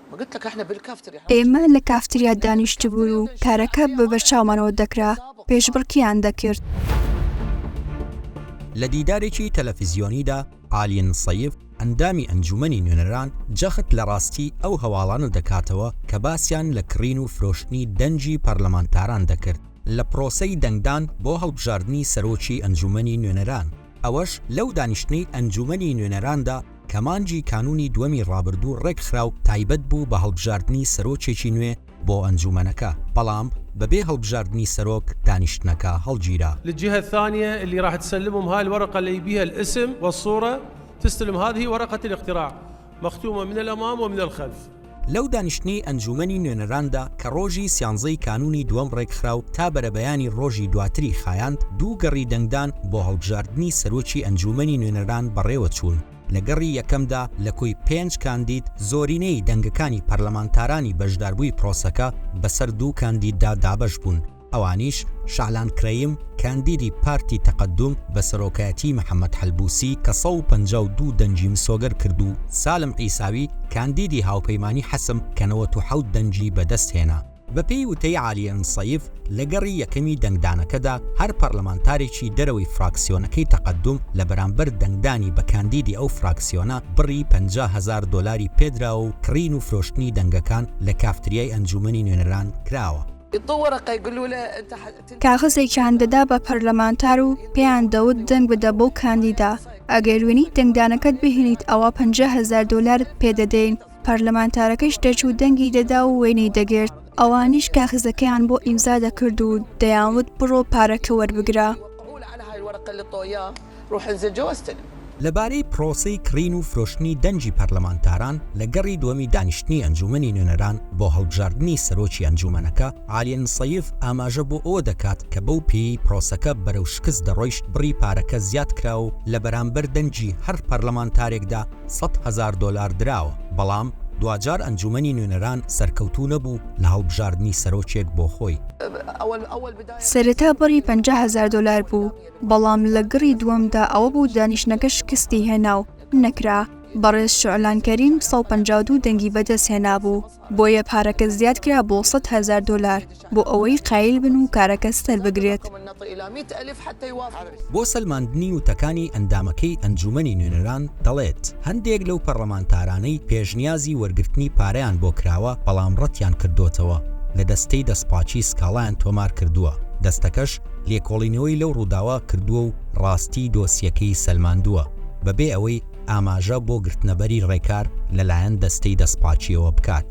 ئێمە لە کافتریا دانیشتبوو و کارەکە بە بەرچاومانەوە دەکرا، پێشبڕکیان دەکرد. لە دیدارێکی تەلەڤیزیۆنیدا عالیە سەیف ئەندامی ئەنجومەنی نوێنەران جەخت لە ڕاستی ئەو هەواڵانە دەکاتەوە کە باسییان لە کڕین و فرۆشتنی دەنجی پەرلەمانتاران دەکرد لە پرۆسەی دەنگدان بۆ هەڵبژاردننی سەرۆکی ئەنجومەنی نوێنەران. ئەوەش لەو دانیشتنەی ئەنجومەنی نوێنەراندا کەمانجی کانونی دووەمی ڕابردوو ڕێکخراو تایبەت بوو بە هەڵبژاردننی سەرۆکێکی نوێ بۆ ئەنجومەنەکە، بەڵام بەبێ هەڵبژاردننی سەرۆک دانیشتنەکە هەڵگیرا. للجهة الثانية اللي راح تسلمهم هاي الورقة اللي بيها الاسم والصورة، تستلم هذه ورقة الاقتراع مختومة من الأمام ومن الخلف. لەو دانیشتنی ئەنجومەنی نوێنەراندا کە ڕۆژی سیانزەی کانونی دووەم ڕێکخراو تا بەرەبەیانی ڕۆژی دواتری خایاند، دوو گەڕی دەنگدان بۆ هەڵبژاردننی سەرۆکی ئەنجومەنی نوێنەران بەڕێوە چوون. لە گەڕی یەکەمدا لە کۆی 5 کاندید زۆرینەی دەنگەکانی پەرلەمانتارانی بەشداربووی پرۆسەکە بەسەر دوو کاندیددا دابەش بوون. ئەوانیش شعلان کرەیم کاندیدی پارتی تەقەدوم بە سەرۆکایەتی محەممەد حەلبوسی کە 152 دەنجی مسۆگەر کرد و سالم عیساوی کاندیدی هاوپەیمانی حەسم کە 97 دەنجی بەدەست هێنا. بە پێی وتەی عالیە سەیف لە گەڕی یەکەمی دەنگدانەکەدا هەر پەرلەمانتارێکی دەرەوەی فراکسیۆنەکەی تەقەدوم لە بەرامبەر دەنگدانی بە کاندیدی ئەو فراکسیۆنە بڕی 50,000 دۆلاری پێدراوە و کڕین و فرۆشتنی دەنگەکان لە کافتریای ئەنجومەنی نوێنەران کراوە. کاغزێکیان دەدا بە پەرلەمانتار و پێیان دەوت دەنگ بدە بۆ کاندیدا. ئەگەر وێنی دەنگدانەکەت بهێنیت ئەوە 50,000 دۆلارت پێدەدەین. پەرلەمانتارەکەش دەچوو دەنگی دەدا و وێنەی دەگرت. ئەوانیش کاغزەکەیان بۆ ئیمزا دەکرد و دەیانوت بڕۆ پارەکە وەربگرە. لەبارەی پرۆسەی کڕین و فرۆشتنی دەنجی پەرلەمانتاران لە گەڕی دووەمی دانیشتنی ئەنجومەنی نوێنەران بۆ هەڵبژاردننی سەرۆکی ئەنجومەنەکە، عالیە سەیف ئاماژە بۆ ئەوە دەکات کە بەو پێی پرۆسەکە بەرەو شکست دەڕۆیشت، بڕی پارەکە زیاد کرا و لە بەرامبەر دەنجی هەر پەرلەمانتارێکدا 100,000 دۆلار دراوە. بەڵام دوجار ئەنجومەنی نوێنەران سەرکەوتوو نەبوو لە هەڵبژاردننی سەرۆکێک بۆ خۆی. سەرەتا بڕی 50,000 دۆلار بوو، بەڵام لە گەڕی دووەمدا ئەوە بوو دانیشتنەکە شکستی هێنا و نەکرا. بەڕێز شعلان کەریم 152 دەنگی بەدەست هێنا بوو، بۆیە پارەکە زیاد کرا بۆ 100,000 دۆلار بۆ ئەوەی قایل بن و کارەکە سەر بگرێت. بۆ سەلماندنی وتەکانی ئەندامەکەی ئەنجومەنی نوێنەران دەڵێت هەندێک لەو پەرلەمانتارانەی پێشنیازی وەرگرتنی پارەیان بۆ کراوە بەڵام ڕەتیان کردوتەوە، لە دەستەی دەستپاچی سکاڵایان تۆمار کردووە. دەستەکەش لێکۆڵینەوەی لەو ڕووداوە کردووە و ڕاستی دۆسیەکەی سەلماندووە بەبێ ئەوەی ئاماژە بۆ گرتنەبەری ڕێکار لەلایەن دەستەی دەستپاچیەوە بکات.